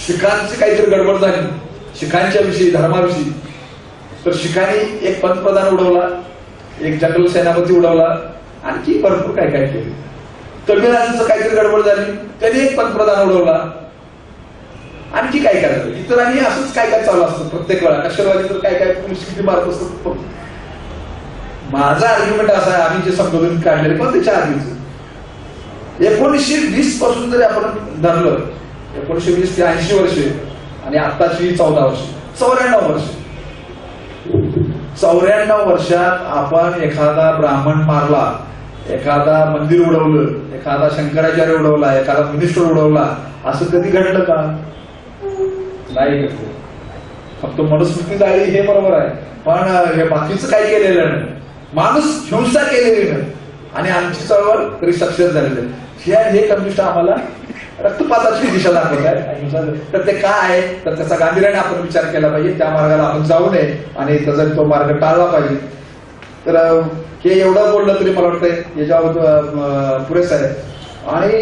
शिखांची काहीतरी गडबड झाली शिखांच्या विषयी धर्माविषयी, तर शिखांनी एक पंतप्रधान उडवला, एक जंगल सेनापती उडवला, आणखी भरपूर काय काय केले. तमिळनाडूचं काहीतरी गडबड झाली, त्यांनी एक पंतप्रधान उडवला, आणखी काय काय झालं. इतरांनी असंच काय काय चालू असतं प्रत्येक वेळा. नक्षलवादी तर काय काय किती मारत असतात. माझा आर्ग्युमेंट असा आहे, आम्ही जे संशोधन काढलेले पण त्याच्या आधीच 1920 पासून जरी आपण धरलं, 1920 ते 80 वर्षे आणि आत्ताची 14 वर्ष, 94 वर्ष, 94 वर्षात आपण एखादा ब्राह्मण मारला, एखादा मंदिर उडवलं, एखादा शंकराचार्य उडवला, एखादा मिनिस्टर उडवला, असं कधी घडलं का? नाही घडलं. फक्त मनुस्मृती झाली हे बरोबर आहे, पण हे बाकीचं काय केलेलं नाही. माणूस हिंसा केलेली नाही आणि आमची चळवळ तरी सक्सेस झालेली आहे. हे कम्युनिस्ट आम्हाला रक्तपाताची दिशा दाखवत आहे. तर ते काय आहे, तर त्याचा गांभीर्याने आपण विचार केला पाहिजे. त्या मार्गाला आपण जाऊ नये आणि त्याचा तो मार्ग टाळला पाहिजे. तर हे एवढं बोललं तरी मला वाटतंय याच्यावर पुरेसं आहे. आणि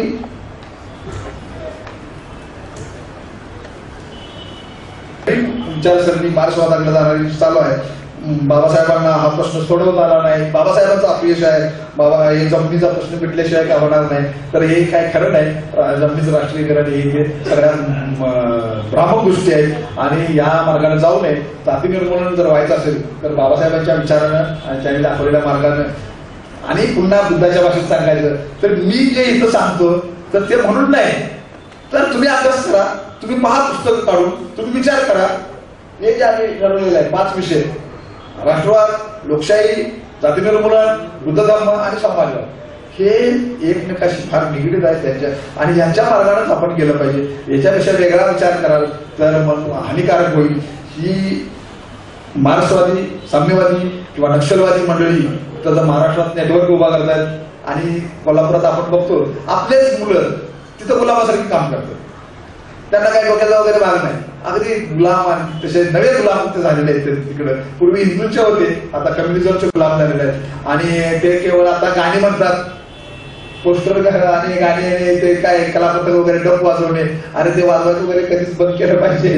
विचारसरणी मार्क्सवादाकडे जाणारी चालू आहे. बाबासाहेबांना हा प्रश्न सोडवता आला नाही, बाबासाहेबांचं अपयश आहे, बाबा हे जमिनीचा प्रश्न मिटल्याशिवाय काय होणार नाही. तर हे काय खरं नाही. जमिनीचं राष्ट्रीयकरण हे सगळ्या भ्रामक गोष्टी आहेत आणि या मार्गाने जाऊ नये. जाती निर्मूलन जर व्हायचं असेल तर बाबासाहेबांच्या विचारानं आणि त्यांनी दाखवलेल्या मार्गानं आणि पुन्हा बुद्धाच्या भाषेत सांगायचं तर मी जे इथं सांगतो तर ते म्हणून नाही, तर तुम्ही अभ्यास करा, तुम्ही पहा पुस्तकं काढून, तुम्ही विचार करा. हे जे आम्ही ठरवलेलं आहे 5 विषय: राष्ट्रवाद, लोकशाही, जाती निर्मूलन, बुद्ध धर्म आणि समाजवाद. हे एकमेकाशी फार निगडीत आहेत त्यांच्या आणि यांच्या मार्गानेच आपण गेलं पाहिजे. याच्यापेक्षा वेगळा विचार कराल तर मग हानिकारक होईल. ही मार्क्सवादी, साम्यवादी किंवा नक्षलवादी मंडळी तर महाराष्ट्रात नेटवर्क उभा करतात आणि कोल्हापुरात आपण बघतो आपलेच मुलं तिथं गुलामासारखी काम करतात. त्यांना काही डोक्याचा वगैरे भाग नाही. अगदी गुलाम आणि तसे नवे गुलाम ते झालेले आहेत तिकडे. पूर्वी हिंदूंचे होते, आता कम्युनिझमचे गुलाम झालेले आहेत आणि ते केवळ आता गाणी म्हणतात, पोस्टर आणि गाणी, ते काय कलापथक वगैरे डप वाजवणे आणि ते वाजवायचं वगैरे कधीच बंद केलं पाहिजे,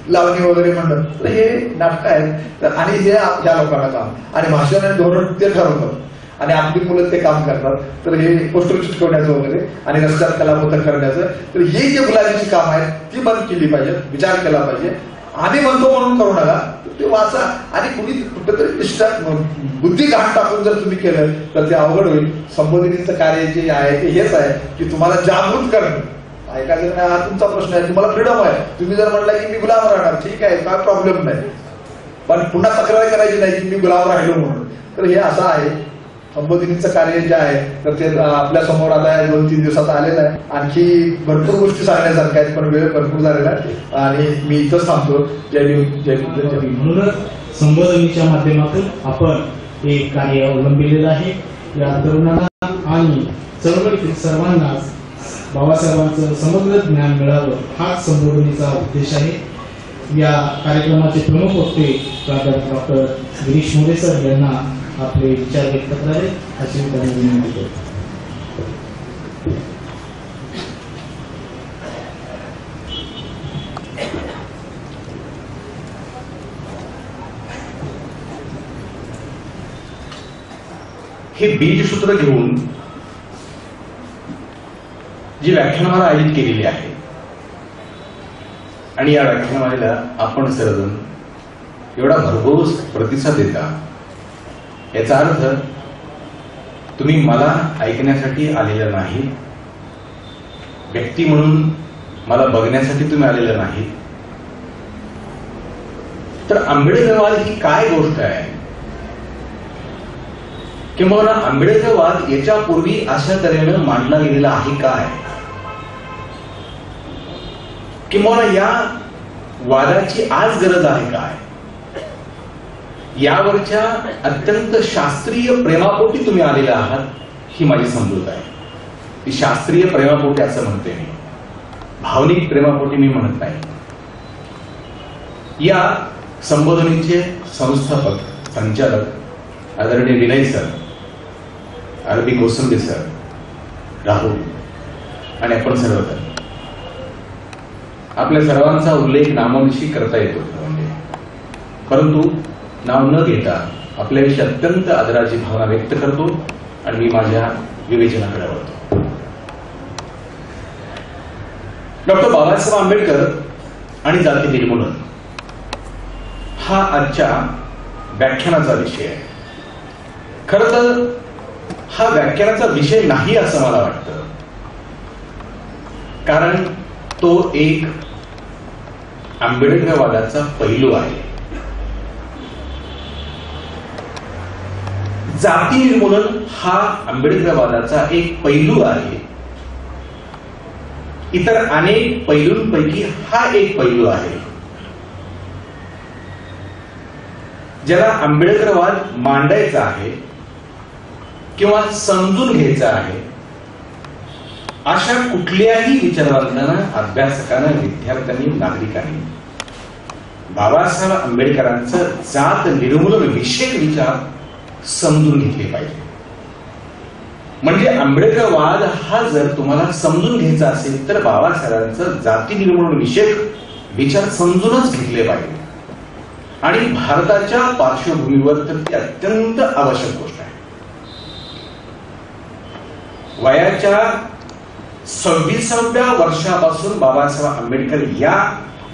लावणी वगैरे म्हणणं. तर हे नाटक आहेत आणि हे ह्या लोकांना काम आणि भाषण आणि धोरण ते ठरवतात आणि आपली मुलं ते काम करतात. तर हे पोस्टर चिटकवण्याचं वगैरे आणि रस्त्यात कलापथक करण्याचं, तर हे जे गुलामीची काम आहेत ती बंद केली पाहिजे, विचार केला पाहिजे. आम्ही म्हणतो म्हणून करू नका, ते वाचा आणि कुणी कुठेतरी बुद्धी घाण टाकून जर तुम्ही केलं तर ते अवघड होईल. संबोधिनीचं कार्य जे आहे ते हेच आहे की तुम्हाला जागृत करणं. ऐकायचं नाही हा तुमचा प्रश्न आहे, तुम्हाला फ्रीडम आहे. तुम्ही जर म्हटलं की मी गुलाम राहणार, ठीक आहे, काय प्रॉब्लेम नाही, पण पुन्हा तक्रार करायची नाही की मी गुलाम राहिलो म्हणून. तर हे असं आहे. संबोधिनीचं कार्य जे आहे तर ते आपल्या समोर आता 2-3 दिवसात आलेलं आहे. आणखी भरपूर गोष्टी सांगण्यासारख्या आहेत पण वेळ भरपूर झालेला आहे आणि मी इथंच थांबतो. जय भीम, जय भीम. म्हणूनच संबोधनीच्या माध्यमातून आपण हे कार्य अवलंबिलेलं आहे. या तरुणांना आणि चळवळीतील सर्वांनाच बाबासाहेबांचं समग्र ज्ञान मिळावं हाच संबोधनीचा उद्देश आहे. या कार्यक्रमाचे प्रमुख वक्ते प्राध्यापक डॉक्टर गिरीश मोरे सर यांना आपले विचार व्यक्त करावे अशी मी त्यांना विनंती करतो. हे बीजसूत्र घेऊन जी व्याख्यानमाला आयोजित केलेली आहे आणि या व्याख्यानमालेला आपण सर्वजण एवढा भरघोस प्रतिसाद देता, याचा अर्थ तुम्ही मला ऐकण्यासाठी आलेलं नाही, व्यक्ती म्हणून मला बघण्यासाठी तुम्ही आलेलं नाही. तर आंबेडकरवाद ही काय गोष्ट आहे, किंवा आंबेडकरवाद याच्यापूर्वी अशा तऱ्हेनं मांडला गेलेला आहे काय, किंवा या वादाची आज गरज आहे काय, यावरच्या अत्यंत शास्त्रीय प्रेमापोटी तुम्ही आलेला आहात ही माझी समजूत आहे. ती शास्त्रीय प्रेमापोटी असं म्हणते मी, भावनिक प्रेमापोटी मी म्हणत नाही. या संबोधनीचे संस्थापक, संचालक आदरणीय विनय सर, अरबी कोसंबी सर, राहुल आणि आपण सर्वजण आपल्या सर्वांचा उल्लेख नामोनिशी करता येतो म्हणजे, परंतु नाव न घेता आपल्याविषयी अत्यंत आदराची भावना व्यक्त करतो आणि मी माझ्या विवेचनाकडे वळतो. डॉक्टर बाबासाहेब आंबेडकर आणि जाती निर्मूलन हा आजच्या व्याख्यानाचा विषय आहे. खरं तर हा व्याख्यानाचा विषय नाही असं मला वाटतं, कारण तो एक आंबेडकरवादाचा पैलू आहे. जाती निर्मूलन हा आंबेडकरवादाचा एक पैलू आहे. इतर अनेक पैलूंपैकी हा एक पैलू आहे ज्याला आंबेडकरवाद मांडायचा आहे किंवा समजून घ्यायचा आहे. अशा कुठल्याही विचारवंतांना, अभ्यासकांना, विद्यार्थ्यांनी, नागरिकांनी बाबासाहेब आंबेडकरांचं जात निर्मूलन विषयक विचार समजून घेतले पाहिजे. म्हणजे आंबेडकरवाद हा जर तुम्हाला समजून घ्यायचा असेल तर बाबासाहेबांचं जाती निर्मूलन विषयक विचार समजूनच घेतले पाहिजे. आणि भारताच्या पार्श्वभूमीवर तर ती अत्यंत आवश्यक गोष्ट आहे. वयाच्या 26व्या वर्षापासून बाबासाहेब आंबेडकर या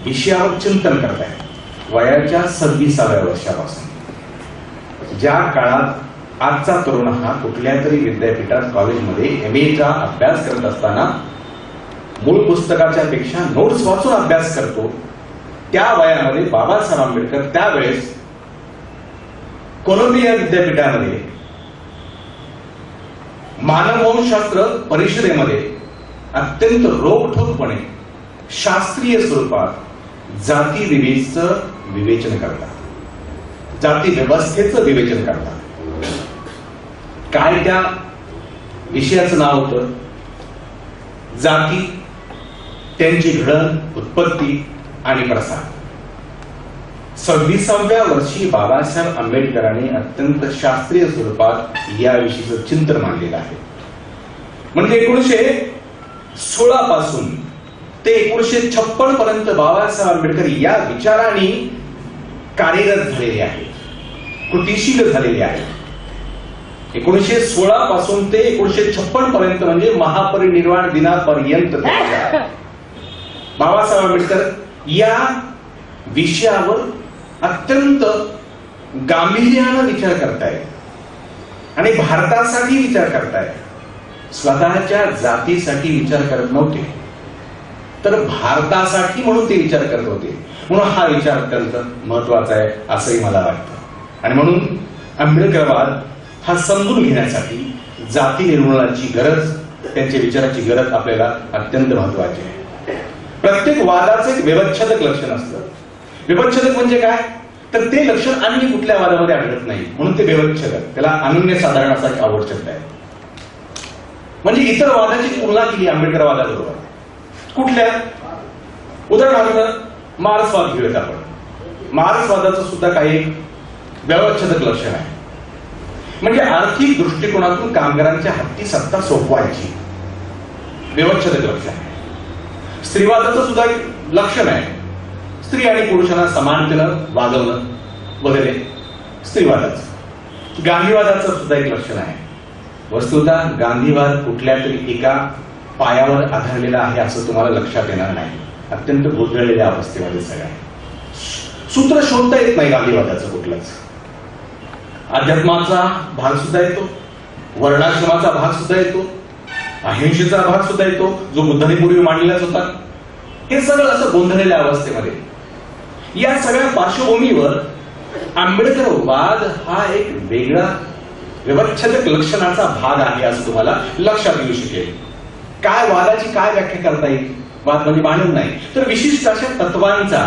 विषयावर चिंतन करत आहेत. वयाच्या 26व्या वर्षापासून, ज्या काळात आजचा तरुण हा कुठल्या तरी विद्यापीठात, कॉलेजमध्ये MA चा अभ्यास करत असताना मूळ पुस्तकाच्या पेक्षा नोट्स वाचून अभ्यास करतो, त्या वयामध्ये बाबासाहेब आंबेडकर त्यावेळेस कोलंबिया विद्यापीठामध्ये मानववंशशास्त्र परिषदेमध्ये अत्यंत रोखठोकपणे शास्त्रीय स्वरूपात जाती विवेचचं विवेचन करतात, जाती व्यवस्थेचं विवेचन करतात. काय त्या विषयाचं नाव होतं? जाती, त्यांची घडण, उत्पत्ती आणि प्रसार. 26व्या वर्षी बाबासाहेब आंबेडकरांनी अत्यंत शास्त्रीय स्वरूपात याविषयीचं चिंतन मांडलेलं आहे. म्हणजे 1916 पासून ते 1956 पर्यंत बाबासाहेब आंबेडकर या विचाराने कार्यरत झालेले आहेत, कृतिशील झालेले आहेत. 1916 पासून ते 1956 पर्यंत म्हणजे महापरिनिर्वाण दिनापर्यंत बाबासाहेब आंबेडकर या विषयावर अत्यंत गांभीर्यानं विचार करतायत आणि भारतासाठी विचार करतायत. स्वतःच्या जातीसाठी विचार करत नव्हते, तर भारतासाठी म्हणून ते विचार करत होते. म्हणून हा विचार अत्यंत महत्वाचा आहे असंही मला वाटतं. आणि म्हणून आंबेडकरवाद हा समजून घेण्यासाठी जाती निर्मूलनाची गरज, त्यांच्या विचाराची गरज आपल्याला अत्यंत महत्वाची आहे. प्रत्येक वादाचं एक व्यवच्छेदक लक्षण असतं. व्यवच्छेदक म्हणजे काय? तर ते लक्षण अन्य कुठल्या वादामध्ये आढळत नाही, म्हणून ते व्यवच्छेदक. त्याला अनन्य साधारण असा एक आवड शब्द आहे. म्हणजे इतर वादाची तुलना केली आंबेडकर वादाबरोबर. कुठल्या? उदाहरणार्थ मार्क्सवाद घेऊयात आपण. मार्क्सवादाचं सुद्धा काही व्यवच्छेदक लक्षण आहे. म्हणजे आर्थिक दृष्टिकोनातून कामगारांच्या हाती सत्ता सोपवायची, व्यवच्छेदक लक्षण आहे. स्त्रीवादाचं सुद्धा एक लक्षण आहे. स्त्री आणि पुरुषांना समानतेनं वागवणं वगैरे स्त्रीवादाचं. गांधीवादाचं सुद्धा एक लक्षण आहे. वस्तुतः गांधीवाद कुठल्या तरी एका पायावर आधारलेला आहे असं तुम्हाला लक्षात येणार नाही. अत्यंत गोंधळलेल्या अवस्थेमध्ये सगळं सूत्र शोधता येत नाही गांधीवादाचं कुठलंच. अध्यात्माचा भाग सुद्धा येतो, वर्णाश्रमाचा भाग सुद्धा येतो, अहिंसेचा भाग सुद्धा येतो जो बुद्धाने पूर्वी मांडलेलाच होता. हे सगळं असं गोंधळलेल्या अवस्थेमध्ये. या सगळ्या पार्श्वभूमीवर आंबेडकरवाद हा एक वेगळा व्यवच्छेदक लक्षणाचा भाग आहे असं तुम्हाला लक्षात येऊ शकेल. काय वादाची काय व्याख्या करता येईल? वाद म्हणजे मानव नाही, तर विशिष्ट अशा तत्वांचा,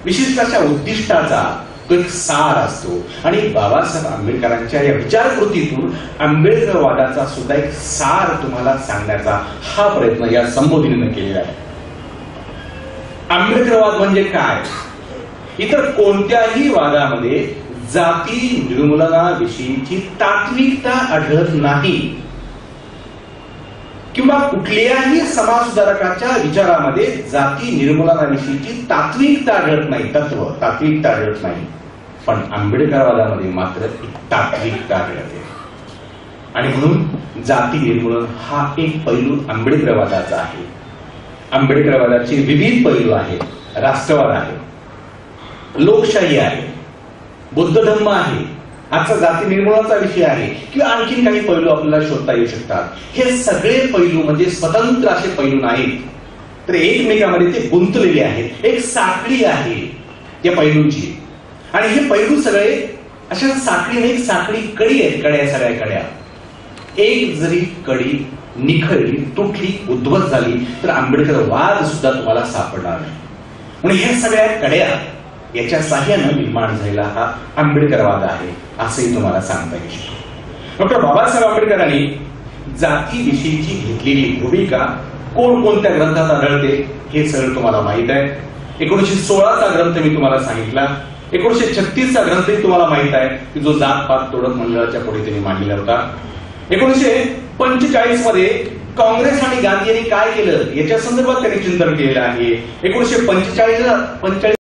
विशिष्ट अशा उद्दिष्टाचा तो एक सार असतो. आणि बाबासाहेब आंबेडकरांच्या या विचारकृतीतून आंबेडकरवादाचा सुद्धा एक सार तुम्हाला सांगण्याचा हा प्रयत्न या संबोधनीने केलेला आहे. आंबेडकरवाद म्हणजे काय? इतर कोणत्याही वादामध्ये जाती निर्मूलनाविषयीची तात्विकता आढळत नाही. किंवा कुठल्याही समाजसुधारकाच्या विचारामध्ये जाती निर्मूलनाविषयीची तात्विकता आढळत नाही, तात्विकता आढळत नाही. पण आंबेडकरवादामध्ये मात्र तात्विकता आढळते. आणि म्हणून जाती निर्मूलन हा एक पैलू आंबेडकरवादाचा आहे. आंबेडकरवादाचे विविध पैलू आहेत. राष्ट्रवाद आहे, लोकशाही आहे, बुद्ध धम्म आहे, आजचा जाती निर्मूलनाचा विषय आहे, किंवा आणखीन काही पैलू आपल्याला शोधता येऊ शकतात. हे सगळे पैलू म्हणजे स्वतंत्र असे पैलू नाहीत, तर एकमेकांमध्ये ते गुंतलेले आहेत. एक साखळी आहे या पैलूंची. आणि हे पैलू सगळे अशा साखळीने एक साखळी कडी आहेत, कड्या, सगळ्या कड्या. एक जरी कडी निखळली, तुटली, उद्ध्वस्त झाली तर आंबेडकरवाद सुद्धा तुम्हाला सापडणार नाही. म्हणून ह्या सगळ्या कड्या याच्या साह्यानं निर्माण झालेला हा आंबेडकरवाद आहे असंही तुम्हाला सांगता येऊ शकतो. डॉक्टर बाबासाहेब आंबेडकरांनी जातीविषयीची घेतलेली भूमिका कोणकोणत्या ग्रंथात आढळते हे सगळं तुम्हाला माहित आहे. 1916चा ग्रंथ मी तुम्हाला सांगितला. 1936चा ग्रंथही तुम्हाला माहित आहे की जो जात पात तोडक मंडळाच्या पुढे त्यांनी मांडलेला होता. 1945 मध्ये काँग्रेस आणि गांधी यांनी काय केलं याच्या संदर्भात त्यांनी चिंतन केलेलं आहे. 1945